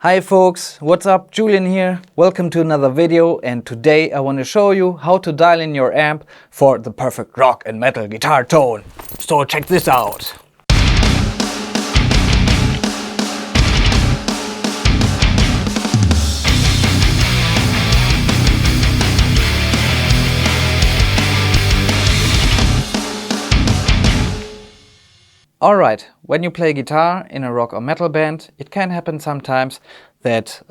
Hi folks, what's up? Julian here. Welcome to another video, and today I want to show you how to dial in your amp for the perfect rock and metal guitar tone. So check this out. Alright, when you play guitar in a rock or metal band, it can happen sometimes that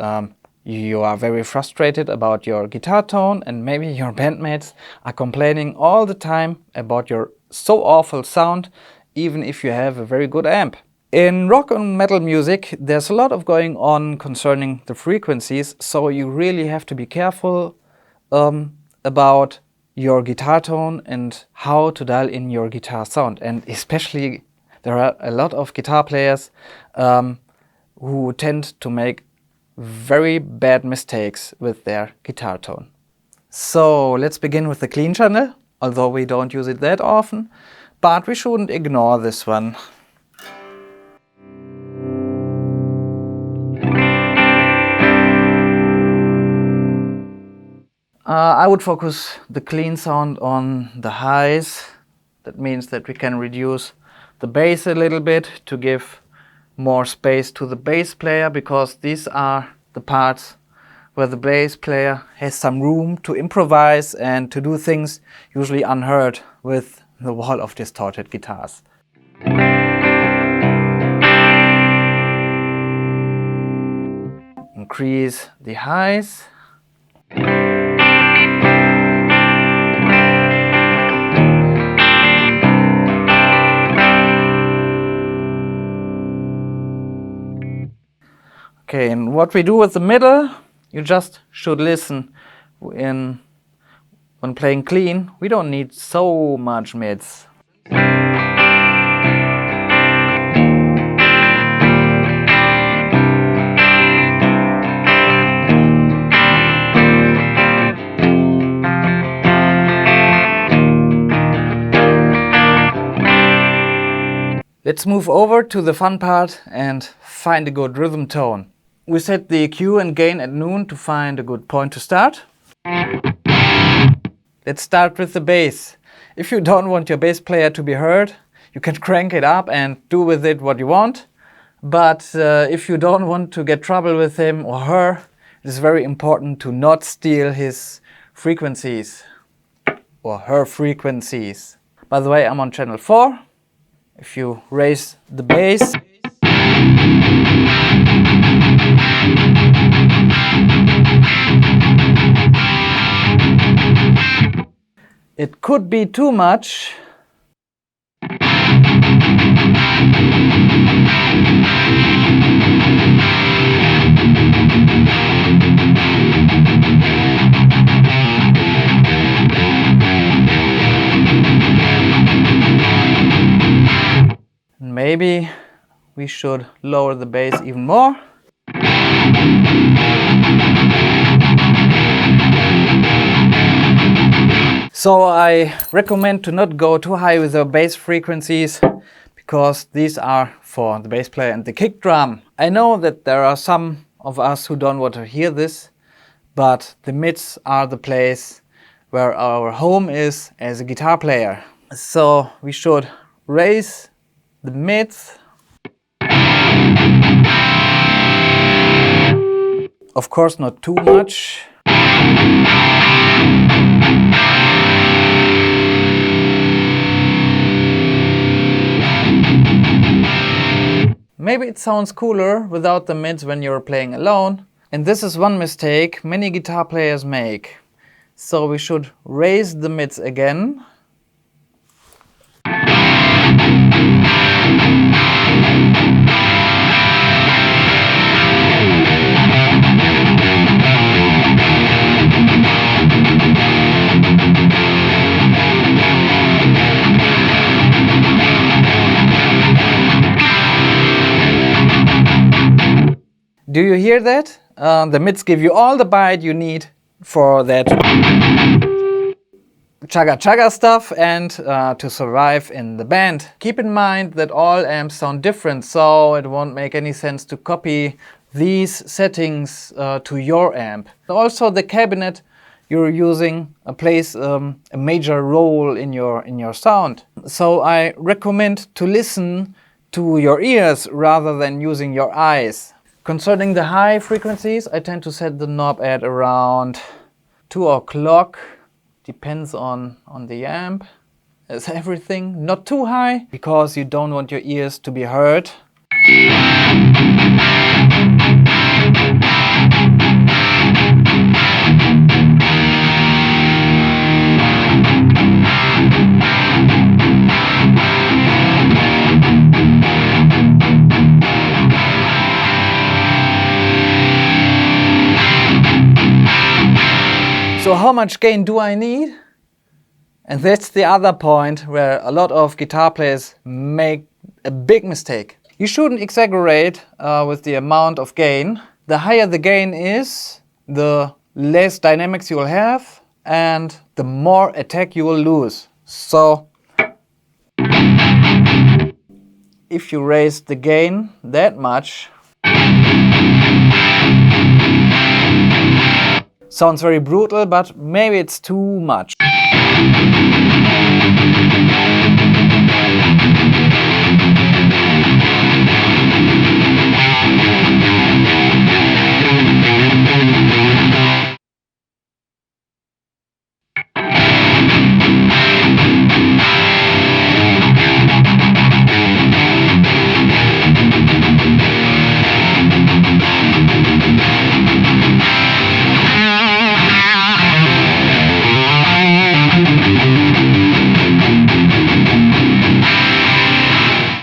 you are very frustrated about your guitar tone, and maybe your bandmates are complaining all the time about your so awful sound, even if you have a very good amp. In rock and metal music, there's a lot of going on concerning the frequencies, so you really have to be careful about your guitar tone and how to dial in your guitar sound. And especially there are a lot of guitar players who tend to make very bad mistakes with their guitar tone. So let's begin with the clean channel, although we don't use it that often, but we shouldn't ignore this one. I would focus the clean sound on the highs. That means that we can reduce the bass a little bit to give more space to the bass player, because these are the parts where the bass player has some room to improvise and to do things usually unheard with the wall of distorted guitars. Increase the highs. Okay, and what we do with the middle, you just should listen when playing clean. We don't need so much mids. Let's move over to the fun part and find a good rhythm tone. We set the EQ and gain at noon to find a good point to start. Let's start with the bass. If you don't want your bass player to be heard, you can crank it up and do with it what you want. But if you don't want to get trouble with him or her, it is very important to not steal his frequencies or her frequencies. By the way, I'm on channel 4. If you raise the bass, it could be too much. Maybe we should lower the bass even more. So I recommend to not go too high with the bass frequencies, because these are for the bass player and the kick drum. I know that there are some of us who don't want to hear this, but the mids are the place where our home is as a guitar player. So we should raise the mids. Of course, not too much. Maybe it sounds cooler without the mids when you're playing alone. And this is one mistake many guitar players make. So we should raise the mids again. Do you hear that? The mids give you all the bite you need for that chugga chugga stuff and to survive in the band. Keep in mind that all amps sound different, so it won't make any sense to copy these settings to your amp. Also the cabinet you're using plays a major role in your sound. So I recommend to listen to your ears rather than using your eyes. Concerning the high frequencies, I tend to set the knob at around 2 o'clock. Depends on the amp, as everything. Not too high, because you don't want your ears to be hurt. So how much gain do I need? And that's the other point where a lot of guitar players make a big mistake. You shouldn't exaggerate with the amount of gain. The higher the gain is, the less dynamics you will have and the more attack you will lose. So if you raise the gain that much, sounds very brutal, but maybe it's too much.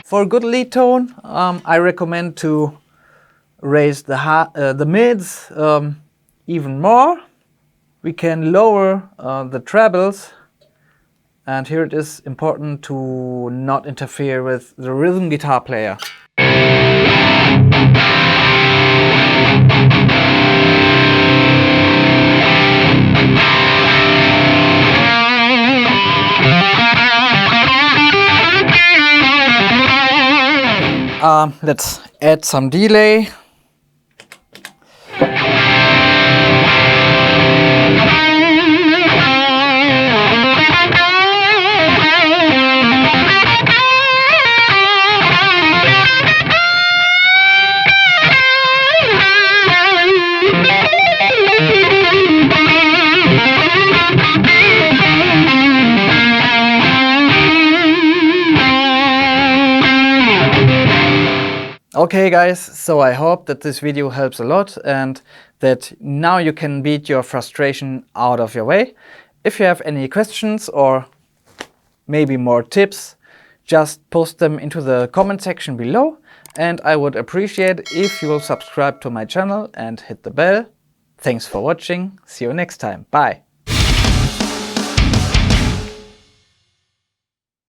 For a good lead tone, I recommend to raise the mids even more. We can lower the trebles, and here it is important to not interfere with the rhythm guitar player. Let's add some delay. Okay guys, so I hope that this video helps a lot and that now you can beat your frustration out of your way. If you have any questions or maybe more tips, just post them into the comment section below, and I would appreciate if you will subscribe to my channel and hit the bell. Thanks for watching, see you next time, bye!